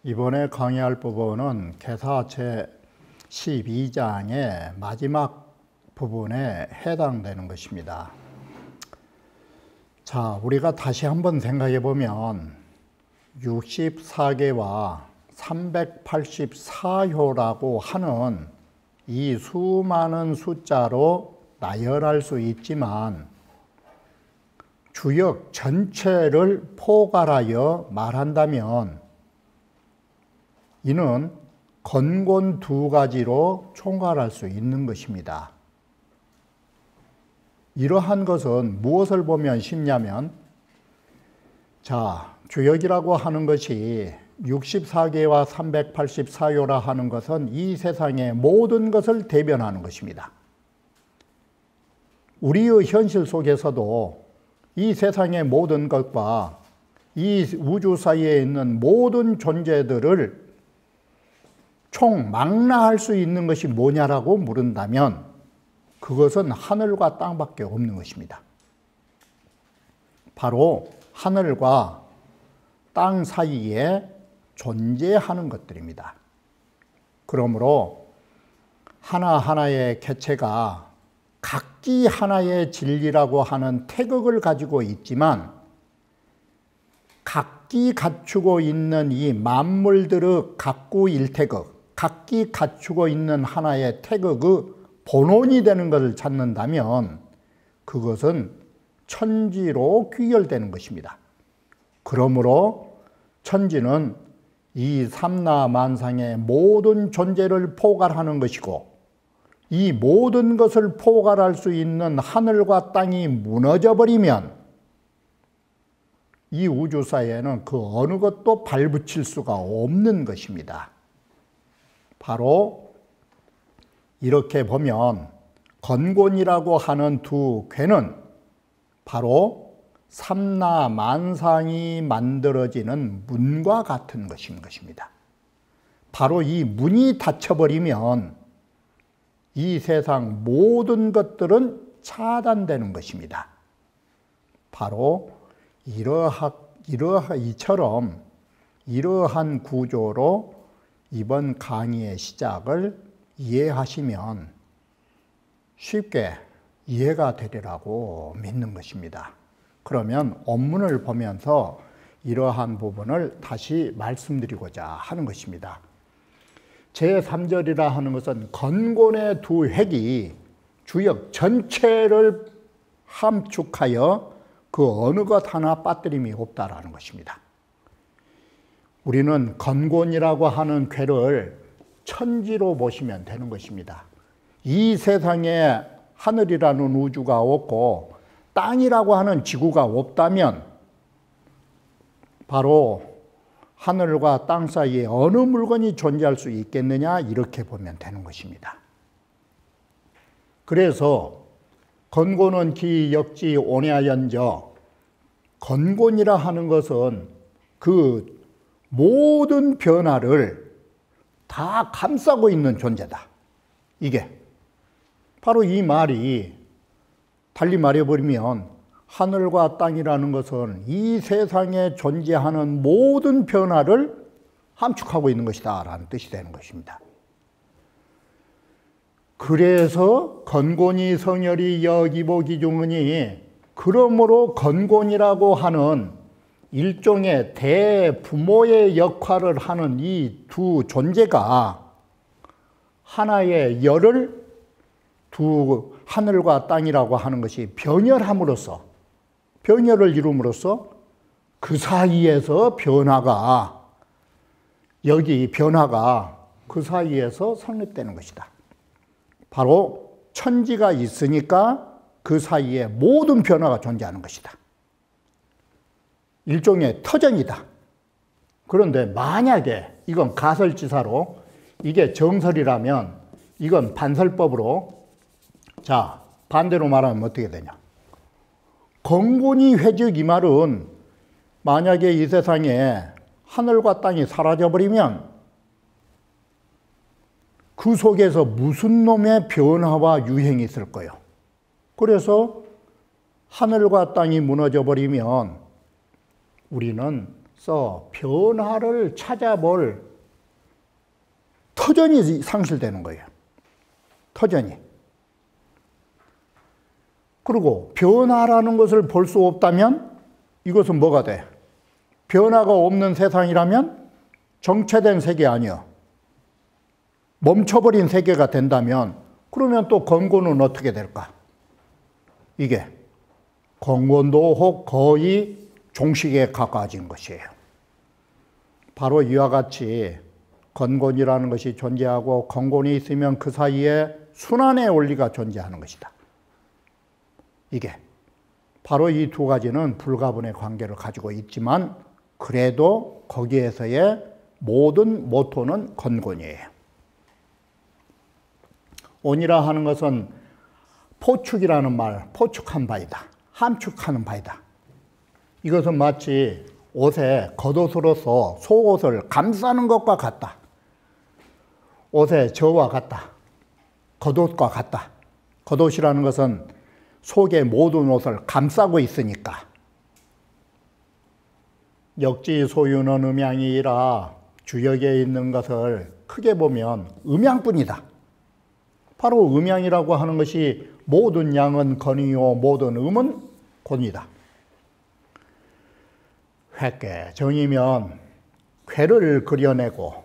이번에 강의할 부분은 개사 제12장의 마지막 부분에 해당되는 것입니다. 자, 우리가 다시 한번 생각해 보면 64개와 384효라고 하는 이 수많은 숫자로 나열할 수 있지만 주역 전체를 포괄하여 말한다면 이는 건곤 두 가지로 총괄할 수 있는 것입니다. 이러한 것은 무엇을 보면 쉽냐면, 자, 주역이라고 하는 것이 64개와 384요라 하는 것은 이 세상의 모든 것을 대변하는 것입니다. 우리의 현실 속에서도 이 세상의 모든 것과 이 우주 사이에 있는 모든 존재들을 총망라할 수 있는 것이 뭐냐라고 물은다면 그것은 하늘과 땅밖에 없는 것입니다. 바로 하늘과 땅 사이에 존재하는 것들입니다. 그러므로 하나하나의 개체가 각기 하나의 진리라고 하는 태극을 가지고 있지만 각기 갖추고 있는 이 만물들의 각구 일태극, 각기 갖추고 있는 하나의 태극의 본원이 되는 것을 찾는다면 그것은 천지로 귀결되는 것입니다. 그러므로 천지는 이 삼라만상의 모든 존재를 포괄하는 것이고 이 모든 것을 포괄할 수 있는 하늘과 땅이 무너져 버리면 이 우주사에는 그 어느 것도 발붙일 수가 없는 것입니다. 바로 이렇게 보면 건곤이라고 하는 두 괴는 바로 삼라만상이 만들어지는 문과 같은 것인 것입니다. 바로 이 문이 닫혀버리면 이 세상 모든 것들은 차단되는 것입니다. 바로 이러한 구조로 이번 강의의 시작을 이해하시면 쉽게 이해가 되리라고 믿는 것입니다. 그러면 원문을 보면서 이러한 부분을 다시 말씀드리고자 하는 것입니다. 제3절이라 하는 것은 건곤의 두 획이 주역 전체를 함축하여 그 어느 것 하나 빠뜨림이 없다라는 것입니다. 우리는 건곤이라고 하는 괴를 천지로 보시면 되는 것입니다. 이 세상에 하늘이라는 우주가 없고 땅이라고 하는 지구가 없다면 바로 하늘과 땅 사이에 어느 물건이 존재할 수 있겠느냐 이렇게 보면 되는 것입니다. 그래서 건곤은 기역지 온야연저, 건곤이라 하는 것은 그 모든 변화를 다 감싸고 있는 존재다. 이게 바로 이 말이 달리 말해버리면 하늘과 땅이라는 것은 이 세상에 존재하는 모든 변화를 함축하고 있는 것이다 라는 뜻이 되는 것입니다. 그래서 건곤이 성열이 여기보기중은이 그러므로 건곤이라고 하는 일종의 대부모의 역할을 하는 이 두 존재가 하나의 열을 두 하늘과 땅이라고 하는 것이 병렬함으로써 병렬을 이룸으로써 그 사이에서 변화가 그 사이에서 성립되는 것이다. 바로 천지가 있으니까 그 사이에 모든 변화가 존재하는 것이다. 일종의 터전이다. 그런데 만약에 이건 가설지사로 이게 정설이라면 이건 반설법으로 자 반대로 말하면 어떻게 되냐. 건곤이 회즉 이 말은 만약에 이 세상에 하늘과 땅이 사라져버리면 그 속에서 무슨 놈의 변화와 유행이 있을 거예요. 그래서 하늘과 땅이 무너져 버리면 우리는 변화를 찾아볼 터전이 상실되는 거예요. 터전이. 그리고 변화라는 것을 볼 수 없다면 이것은 뭐가 돼? 변화가 없는 세상이라면 정체된 세계 아니야. 멈춰버린 세계가 된다면 그러면 또 건고는 어떻게 될까? 이게 건고도 혹 거의 종식에 가까워진 것이에요. 바로 이와 같이 건곤이라는 것이 존재하고 건곤이 있으면 그 사이에 순환의 원리가 존재하는 것이다. 이게 바로 이 두 가지는 불가분의 관계를 가지고 있지만 그래도 거기에서의 모든 모토는 건곤이에요. 온이라 하는 것은 포축이라는 말, 포축한 바이다. 함축하는 바이다. 이것은 마치 옷에 겉옷으로서 속옷을 감싸는 것과 같다. 옷의 저와 같다. 겉옷과 같다. 겉옷이라는 것은 속의 모든 옷을 감싸고 있으니까. 역지 소유는 음양이라 주역에 있는 것을 크게 보면 음양뿐이다. 바로 음양이라고 하는 것이 모든 양은 건이요 모든 음은 곤이다. 획괴 정이면 괴를 그려내고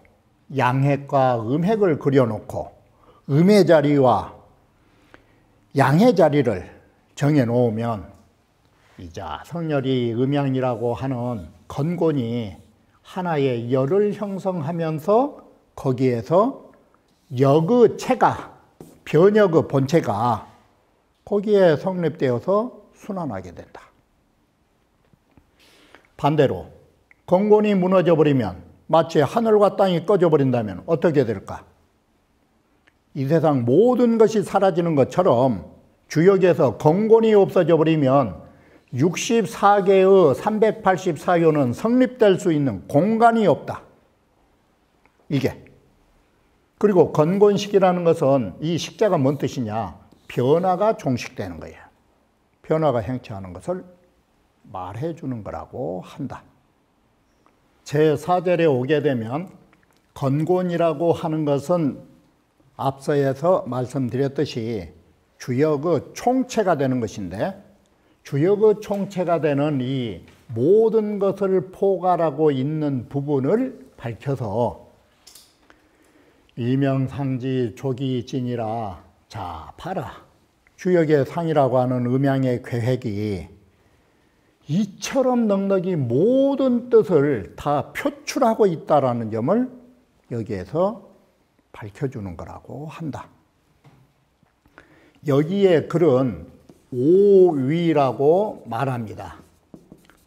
양핵과 음핵을 그려놓고 음의 자리와 양의 자리를 정해놓으면 이자 성렬이 음양이라고 하는 건곤이 하나의 열을 형성하면서 거기에서 역의 체가 변역의 본체가 거기에 성립되어서 순환하게 된다. 반대로 건곤이 무너져 버리면 마치 하늘과 땅이 꺼져 버린다면 어떻게 될까? 이 세상 모든 것이 사라지는 것처럼 주역에서 건곤이 없어져 버리면 64개의 384요는 성립될 수 있는 공간이 없다. 이게. 그리고 건곤식이라는 것은 이 식자가 뭔 뜻이냐? 변화가 종식되는 거예요. 변화가 행치하는 것을 말해 주는 거라고 한다. 제4절에 오게 되면 건곤이라고 하는 것은 앞서에서 말씀드렸듯이 주역의 총체가 되는 것인데 주역의 총체가 되는 이 모든 것을 포괄하고 있는 부분을 밝혀서 이명상지 조기진이라 자 봐라. 주역의 상이라고 하는 음양의 계획이 이처럼 넉넉히 모든 뜻을 다 표출하고 있다는 점을 여기에서 밝혀주는 거라고 한다. 여기에 글은 오위라고 말합니다.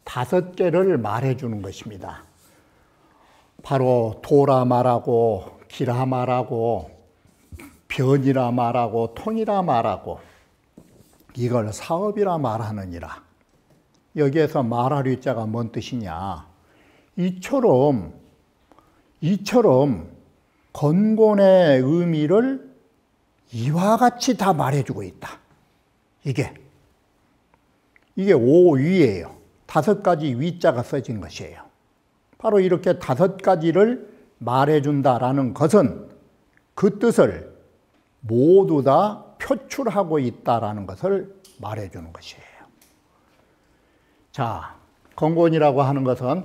5개를 말해주는 것입니다. 바로 도라 말하고 기라 말하고 변이라 말하고 통이라 말하고 이걸 사업이라 말하느니라. 여기에서 말할 자가 뭔 뜻이냐? 이처럼 건곤의 의미를 이와 같이 다 말해주고 있다. 이게 오위예요. 5가지 위자가 써진 것이에요. 바로 이렇게 5가지를 말해준다라는 것은 그 뜻을 모두 다 표출하고 있다라는 것을 말해주는 것이에요. 자, 건곤이라고 하는 것은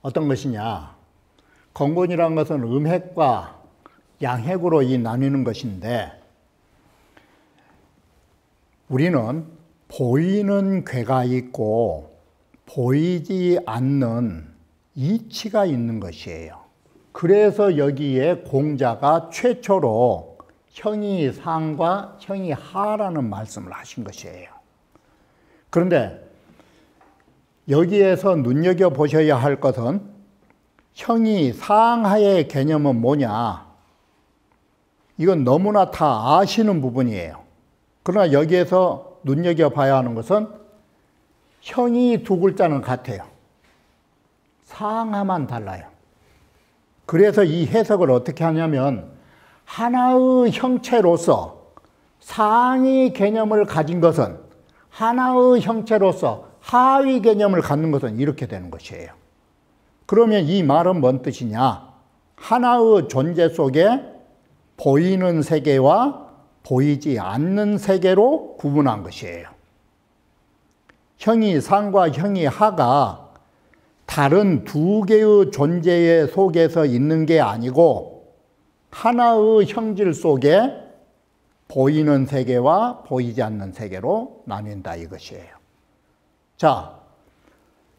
어떤 것이냐? 건곤이라는 것은 음핵과 양핵으로 나뉘는 것인데 우리는 보이는 괴가 있고 보이지 않는 이치가 있는 것이에요. 그래서 여기에 공자가 최초로 형이 상과 형이 하라는 말씀을 하신 것이에요. 그런데 여기에서 눈여겨보셔야 할 것은 형이 상하의 개념은 뭐냐? 이건 너무나 다 아시는 부분이에요. 그러나 여기에서 눈여겨봐야 하는 것은 형이 두 글자는 같아요. 상하만 달라요. 그래서 이 해석을 어떻게 하냐면 하나의 형체로서 상의 개념을 가진 것은 하나의 형체로서 하위 개념을 갖는 것은 이렇게 되는 것이에요. 그러면 이 말은 뭔 뜻이냐? 하나의 존재 속에 보이는 세계와 보이지 않는 세계로 구분한 것이에요. 형이 상과 형이 하가 다른 두 개의 존재 속에서 있는 게 아니고 하나의 형질 속에 보이는 세계와 보이지 않는 세계로 나뉜다 이것이에요. 자,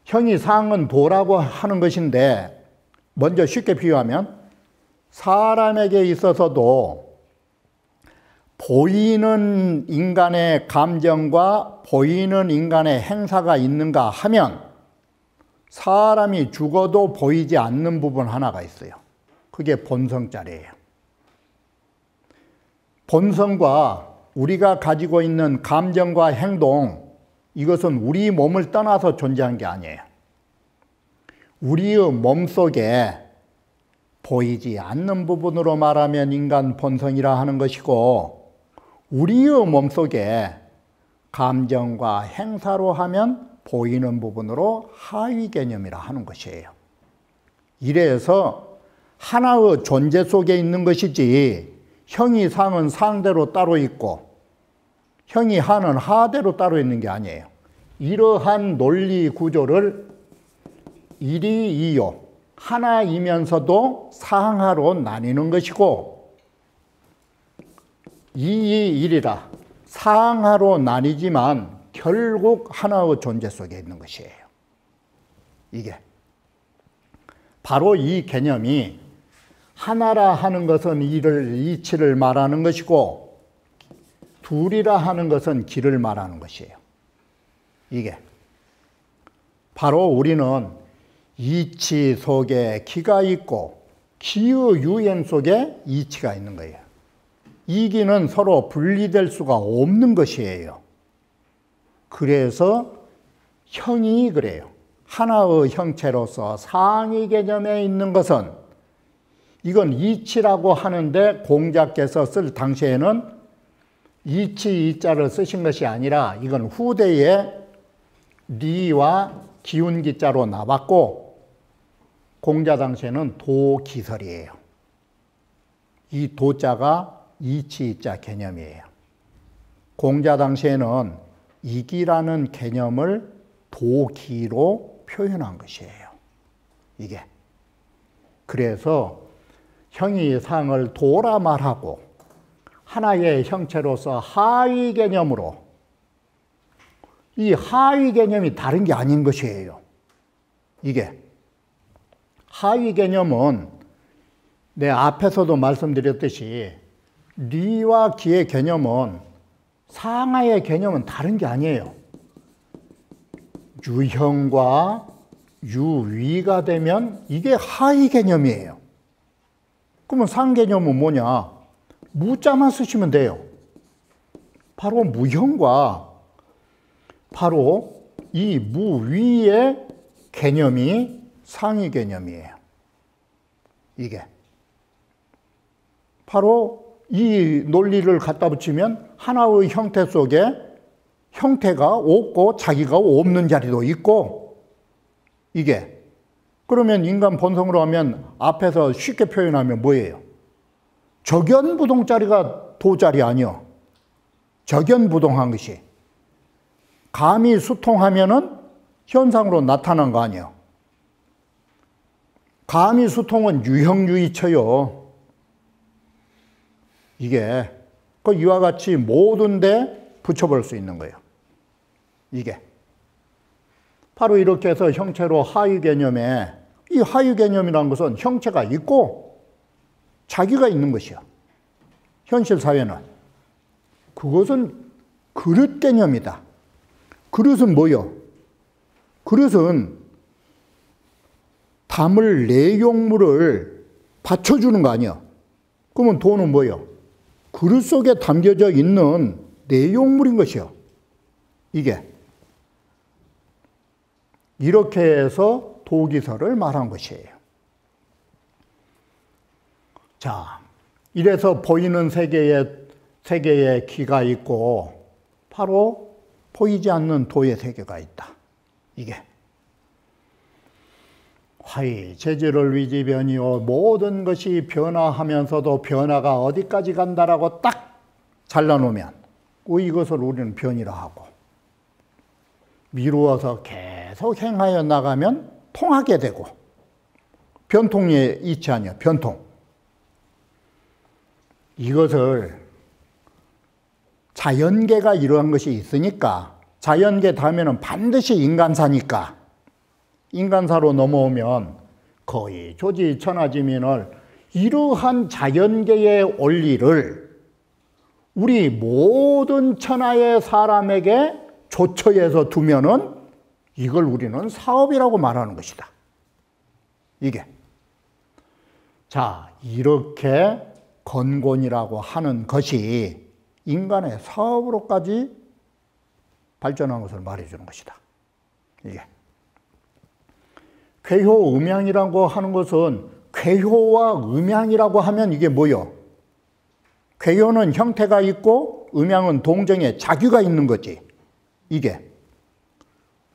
형이 상은 도라고 하는 것인데 먼저 쉽게 비유하면 사람에게 있어서도 보이는 인간의 감정과 보이는 인간의 행사가 있는가 하면 사람이 죽어도 보이지 않는 부분 하나가 있어요. 그게 본성자리예요. 본성과 우리가 가지고 있는 감정과 행동, 이것은 우리 몸을 떠나서 존재한 게 아니에요. 우리의 몸속에 보이지 않는 부분으로 말하면 인간 본성이라 하는 것이고, 우리의 몸속에 감정과 행사로 하면 보이는 부분으로 하위 개념이라 하는 것이에요. 이래서 하나의 존재 속에 있는 것이지 형이 상은 상대로 따로 있고 형이 하는 하대로 따로 있는 게 아니에요. 이러한 논리 구조를 일이이요, 하나이면서도 상하로 나뉘는 것이고, 이이일이라 상하로 나뉘지만 결국 하나의 존재 속에 있는 것이에요. 이게 바로 이 개념이 하나라 하는 것은 이치를 말하는 것이고 둘이라 하는 것은 기를 말하는 것이에요. 이게 바로 우리는 이치 속에 기가 있고 기의 유형 속에 이치가 있는 거예요. 이 기는 서로 분리될 수가 없는 것이에요. 그래서 형이 그래요. 하나의 형체로서 상위 개념에 있는 것은 이건 이치라고 하는데 공자께서 쓸 당시에는 이치 이자를 쓰신 것이 아니라 이건 후대에 리와 기운기자로 나왔고 공자 당시에는 도기설이에요. 이 도자가 이치이자 개념이에요. 공자 당시에는 이기라는 개념을 도기로 표현한 것이에요. 이게 그래서 형이 상을 도라 말하고 하나의 형체로서 하위 개념으로, 이 하위 개념이 다른 게 아닌 것이에요. 이게 하위 개념은 내 앞에서도 말씀드렸듯이 리와 기의 개념은 상하의 개념은 다른 게 아니에요. 유형과 유위가 되면 이게 하위 개념이에요. 그러면 상 개념은 뭐냐? 무자만 쓰시면 돼요. 바로 무형과 바로 이 무위의 개념이 상위 개념이에요. 이게 바로 이 논리를 갖다 붙이면 하나의 형태 속에 형태가 없고 자기가 없는 자리도 있고, 이게 그러면 인간 본성으로 하면 앞에서 쉽게 표현하면 뭐예요? 적연부동자리가 도자리 아니요. 적연부동한 것이 감이 수통하면은 현상으로 나타난 거 아니요. 감이 수통은 유형유이처요. 이게 그 이와 같이 모든 데 붙여볼 수 있는 거예요. 이게 바로 이렇게 해서 형체로 하위 개념에, 이 하위 개념이라는 것은 형체가 있고 자기가 있는 것이야. 현실 사회는 그것은 그릇 개념이다. 그릇은 뭐요? 그릇은 담을 내용물을 받쳐주는 거 아니야. 그러면 도는 뭐요? 그릇 속에 담겨져 있는 내용물인 것이요. 이게 이렇게 해서 도기설을 말한 것이에요. 자, 이래서 보이는 세계에 기가 있고 바로 보이지 않는 도의 세계가 있다. 이게 화이 재질을 위지변이요 모든 것이 변화하면서도 변화가 어디까지 간다라고 딱 잘라놓으면 이것을 우리는 변이라 하고, 미루어서 계속 행하여 나가면 통하게 되고, 변통의 이치 아니야, 변통. 이것을 자연계가 이러한 것이 있으니까, 자연계 다음에는 반드시 인간사니까, 인간사로 넘어오면 거의 조지천하지민을 이러한 자연계의 원리를 우리 모든 천하의 사람에게 조처해서 두면은 이걸 우리는 사업이라고 말하는 것이다. 이게. 자, 이렇게 건곤이라고 하는 것이 인간의 사업으로까지 발전한 것을 말해주는 것이다. 이게. 괴효, 음양이라고 하는 것은 괴효와 음양이라고 하면 이게 뭐요? 괴효는 형태가 있고 음양은 동정에 자규가 있는 거지. 이게.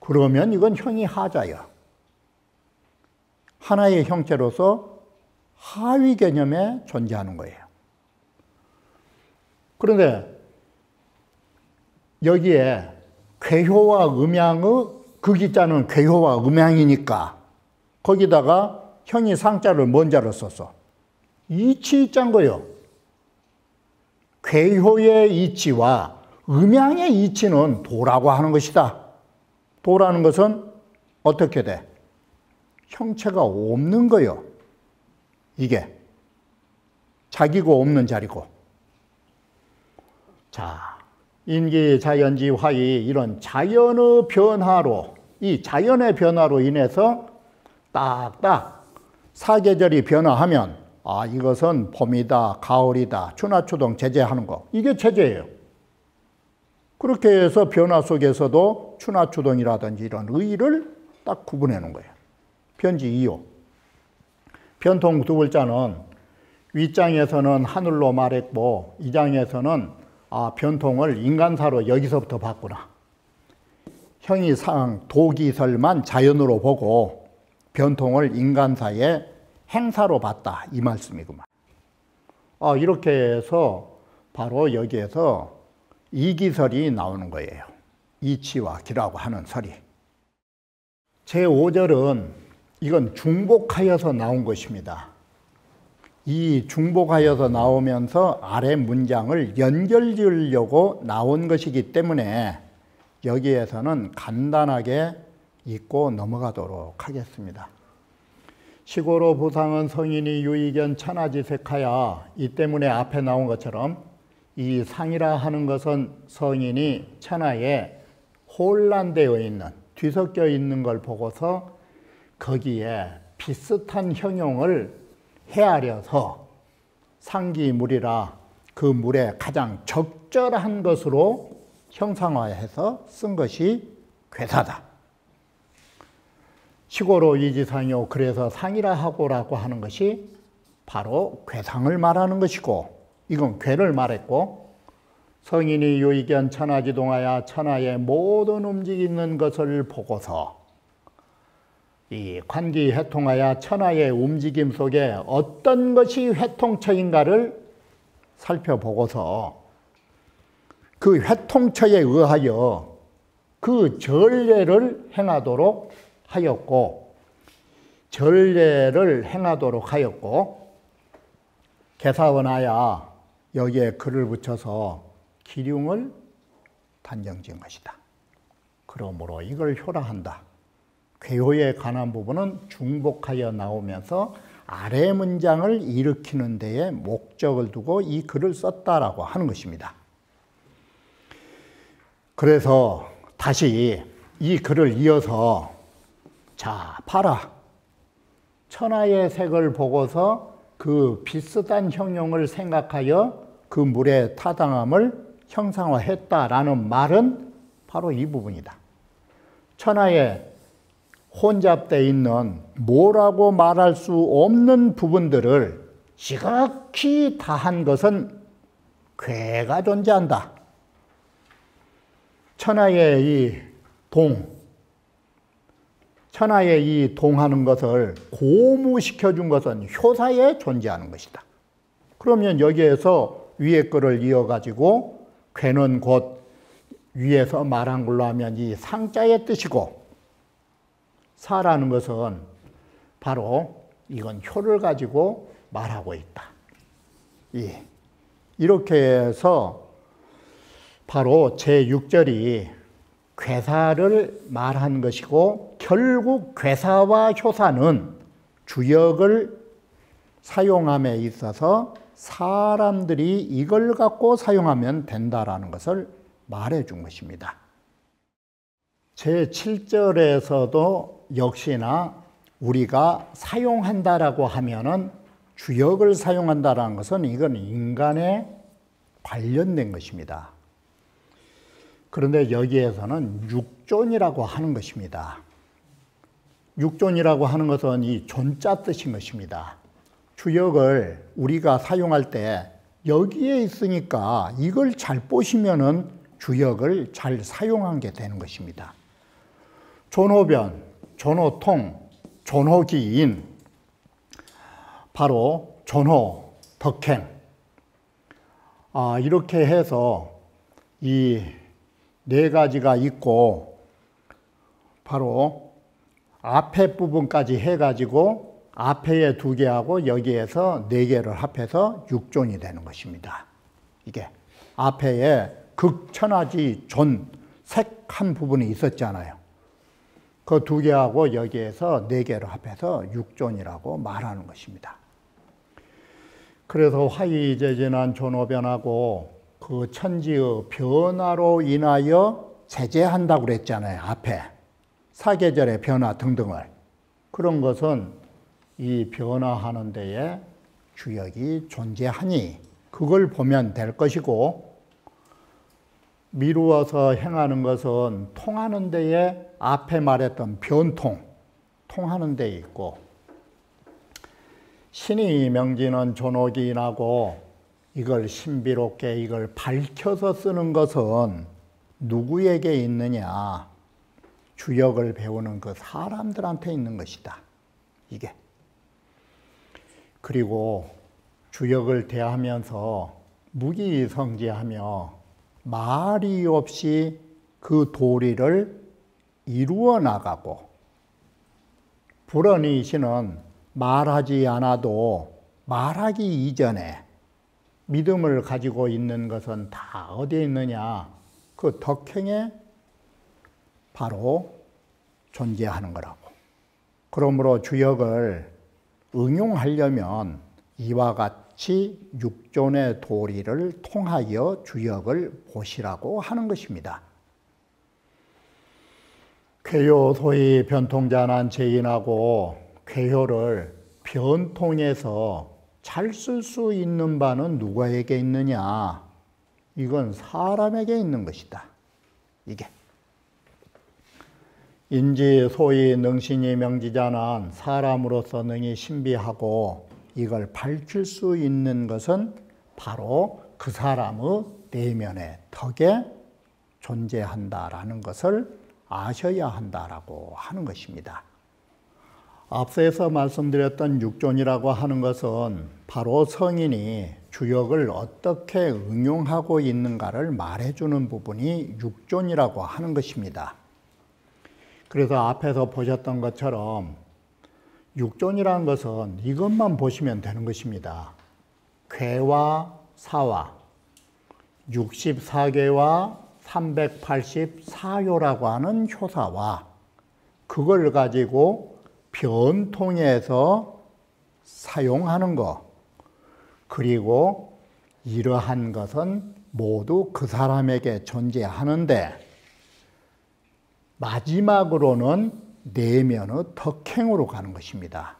그러면 이건 형이 하자야. 하나의 형체로서 하위 개념에 존재하는 거예요. 그런데 여기에 괴효와 음양의 극이자는 괴효와 음양이니까 거기다가 형이 상자를 뭔 자로 썼어? 이치자인 거예요. 괴효의 이치와 음양의 이치는 도라고 하는 것이다. 도라는 것은 어떻게 돼? 형체가 없는 거예요. 이게 자기고 없는 자리고. 자, 인기, 자연지, 화이 이런 자연의 변화로, 이 자연의 변화로 인해서 딱딱 사계절이 변화하면 아, 이것은 봄이다, 가을이다, 추나추동 제재하는 거. 이게 제재예요. 그렇게 해서 변화 속에서도 추나추동이라든지 이런 의의를 딱 구분해 놓은 거예요. 편지 2호. 변통 두 글자는 윗장에서는 하늘로 말했고 이 장에서는 변통을 인간사로 여기서부터 봤구나. 형이상 도기설만 자연으로 보고 변통을 인간사의 행사로 봤다. 이 말씀이구만. 이렇게 해서 바로 여기에서 이기설이 나오는 거예요. 이치와 기라고 하는 설이. 제5절은 이건 중복하여서 나온 것입니다. 이 중복하여서 나오면서 아래 문장을 연결 지으려고 나온 것이기 때문에 여기에서는 간단하게 읽고 넘어가도록 하겠습니다. 시고로 부상은 성인이 유의견 천하지색하야. 이 때문에 앞에 나온 것처럼 이 상이라 하는 것은 성인이 천하에 혼란되어 있는, 뒤섞여 있는 걸 보고서 거기에 비슷한 형용을 헤아려서 상기물이라 그 물에 가장 적절한 것으로 형상화해서 쓴 것이 괴사다. 시고로 이지상이요. 그래서 상이라 하고라고 하는 것이 바로 괴상을 말하는 것이고, 이건 괴를 말했고, 성인이 유의견 천하지동하여 천하의 모든 움직이는 것을 보고서 이 관기 회통하여 천하의 움직임 속에 어떤 것이 회통처인가를 살펴보고서 그 회통처에 의하여 그 전례를 행하도록 하였고, 전례를 행하도록 하였고, 개사원하여 여기에 글을 붙여서 기륭을 단정지은 것이다. 그러므로 이걸 효라한다. 괴효에 관한 부분은 중복하여 나오면서 아래 문장을 일으키는 데에 목적을 두고 이 글을 썼다라고 하는 것입니다. 그래서 다시 이 글을 이어서 자, 봐라. 천하의 색을 보고서 그 비슷한 형용을 생각하여 그 물의 타당함을 형상화했다라는 말은 바로 이 부분이다. 천하에 혼잡되어 있는 뭐라고 말할 수 없는 부분들을 지극히 다한 것은 괴가 존재한다. 천하의 이 동, 천하에 이 동하는 것을 고무시켜 준 것은 효사에 존재하는 것이다. 그러면 여기에서 위에 거를 이어가지고 괴는 곧 위에서 말한 걸로 하면 이 상자의 뜻이고, 사라는 것은 바로 이건 효를 가지고 말하고 있다. 이렇게 해서 바로 제6절이 괴사를 말한 것이고, 결국 괴사와 효사는 주역을 사용함에 있어서 사람들이 이걸 갖고 사용하면 된다라는 것을 말해 준 것입니다. 제7절에서도 역시나 우리가 사용한다라고 하면은 주역을 사용한다라는 것은 이건 인간에 관련된 것입니다. 그런데 여기에서는 육존이라고 하는 것입니다. 육존이라고 하는 것은 이 존자 뜻인 것입니다. 주역을 우리가 사용할 때 여기에 있으니까 이걸 잘 보시면은 주역을 잘 사용한 게 되는 것입니다. 존호변, 존호통, 존호기인, 바로 존호, 덕행, 이렇게 해서 이 네 가지가 있고, 바로 앞에 부분까지 해가지고 앞에에 2개하고 여기에서 4개를 합해서 육존이 되는 것입니다. 이게 앞에에 극천하지 존, 색한 부분이 있었잖아요. 그 2개하고 여기에서 4개를 합해서 육존이라고 말하는 것입니다. 그래서 화이제진한 존호변하고 그 천지의 변화로 인하여 제재한다고 그랬잖아요. 앞에 사계절의 변화 등등을. 그런 것은 이 변화하는 데에 주역이 존재하니 그걸 보면 될 것이고, 미루어서 행하는 것은 통하는 데에 앞에 말했던 변통, 통하는 데에 있고, 신이 명지는 존호기인하고 이걸 신비롭게 이걸 밝혀서 쓰는 것은 누구에게 있느냐? 주역을 배우는 그 사람들한테 있는 것이다. 이게. 그리고 주역을 대하면서 무기성지하며 말이 없이 그 도리를 이루어 나가고, 불언이시는 말하지 않아도 말하기 이전에 믿음을 가지고 있는 것은 다 어디에 있느냐? 그 덕행에 바로 존재하는 거라고. 그러므로 주역을 응용하려면 이와 같이 육존의 도리를 통하여 주역을 보시라고 하는 것입니다. 쾌효 소위 변통자난 제인하고, 쾌효를 변통해서 잘 쓸 수 있는 바는 누구에게 있느냐? 이건 사람에게 있는 것이다. 이게. 인지 소위 능신이 명지자는 사람으로서 능히 신비하고 이걸 밝힐 수 있는 것은 바로 그 사람의 내면의 덕에 존재한다라는 것을 아셔야 한다라고 하는 것입니다. 앞서서 말씀드렸던 육존이라고 하는 것은 바로 성인이 주역을 어떻게 응용하고 있는가를 말해주는 부분이 육존이라고 하는 것입니다. 그래서 앞에서 보셨던 것처럼 육존이라는 것은 이것만 보시면 되는 것입니다. 쾌와 사와 64개와 384요라고 하는 효사와 그걸 가지고 변통해서 사용하는 것, 그리고 이러한 것은 모두 그 사람에게 존재하는데, 마지막으로는 내면의 덕행으로 가는 것입니다.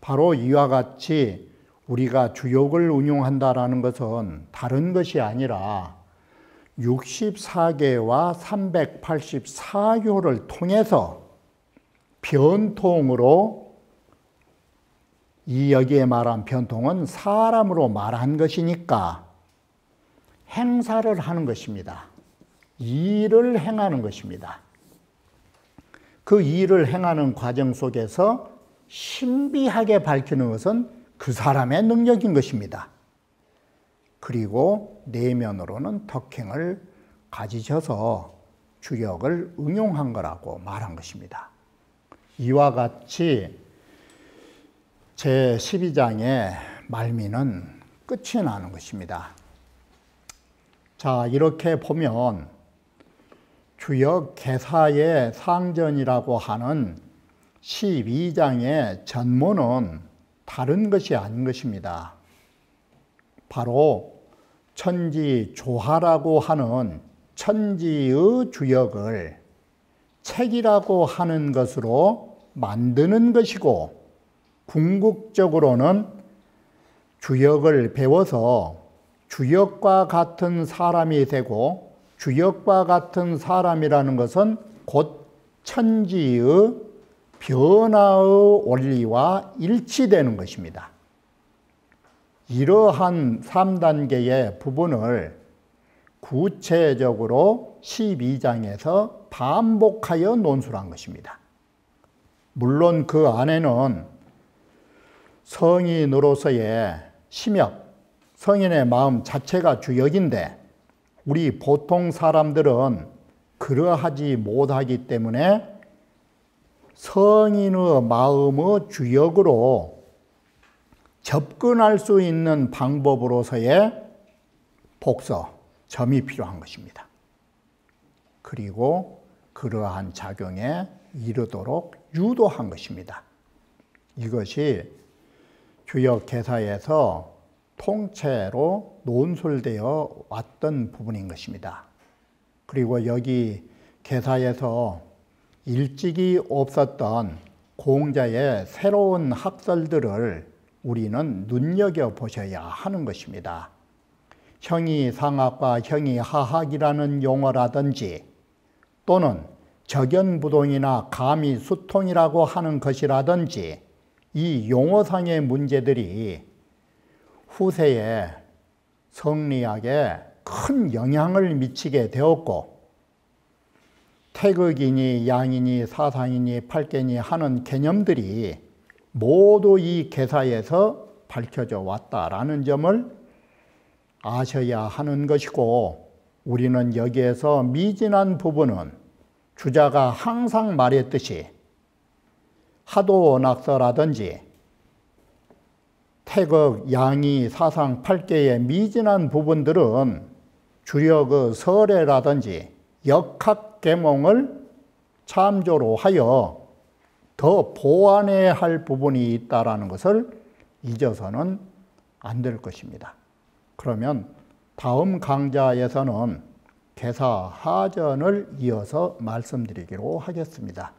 바로 이와 같이 우리가 주역을 운용한다라는 것은 다른 것이 아니라 64개와 384요를 통해서 변통으로, 이 여기에 말한 변통은 사람으로 말한 것이니까 행사를 하는 것입니다. 일을 행하는 것입니다. 그 일을 행하는 과정 속에서 신비하게 밝히는 것은 그 사람의 능력인 것입니다. 그리고 내면으로는 덕행을 가지셔서 주역을 응용한 거라고 말한 것입니다. 이와 같이 제12장의 말미는 끝이 나는 것입니다. 자, 이렇게 보면 주역 개사의 상전이라고 하는 12장의 전모는 다른 것이 아닌 것입니다. 바로 천지조화라고 하는 천지의 주역을 책이라고 하는 것으로 만드는 것이고, 궁극적으로는 주역을 배워서 주역과 같은 사람이 되고, 주역과 같은 사람이라는 것은 곧 천지의 변화의 원리와 일치되는 것입니다. 이러한 3단계의 부분을 구체적으로 12장에서 반복하여 논술한 것입니다. 물론 그 안에는 성인으로서의 심역, 성인의 마음 자체가 주역인데 우리 보통 사람들은 그러하지 못하기 때문에 성인의 마음의 주역으로 접근할 수 있는 방법으로서의 복서, 점이 필요한 것입니다. 그리고 그러한 작용에 이르도록 유도한 것입니다. 이것이 주역 개사에서 통째로 논술되어 왔던 부분인 것입니다. 그리고 여기 개사에서 일찍이 없었던 공자의 새로운 학설들을 우리는 눈여겨보셔야 하는 것입니다. 형이상학과 형이하학이라는 용어라든지 또는 적연부동이나 가미수통이라고 하는 것이라든지 이 용어상의 문제들이 후세에 성리학에 큰 영향을 미치게 되었고, 태극이니 양이니 사상이니 팔계니 하는 개념들이 모두 이 개사에서 밝혀져 왔다라는 점을 아셔야 하는 것이고, 우리는 여기에서 미진한 부분은 주자가 항상 말했듯이 하도낙서라든지 태극, 양이, 사상, 팔계의 미진한 부분들은 주역의 설해라든지 역학계몽을 참조로 하여 더 보완해야 할 부분이 있다는 것을 잊어서는 안 될 것입니다. 그러면 다음 강좌에서는 개사 하전을 이어서 말씀드리기로 하겠습니다.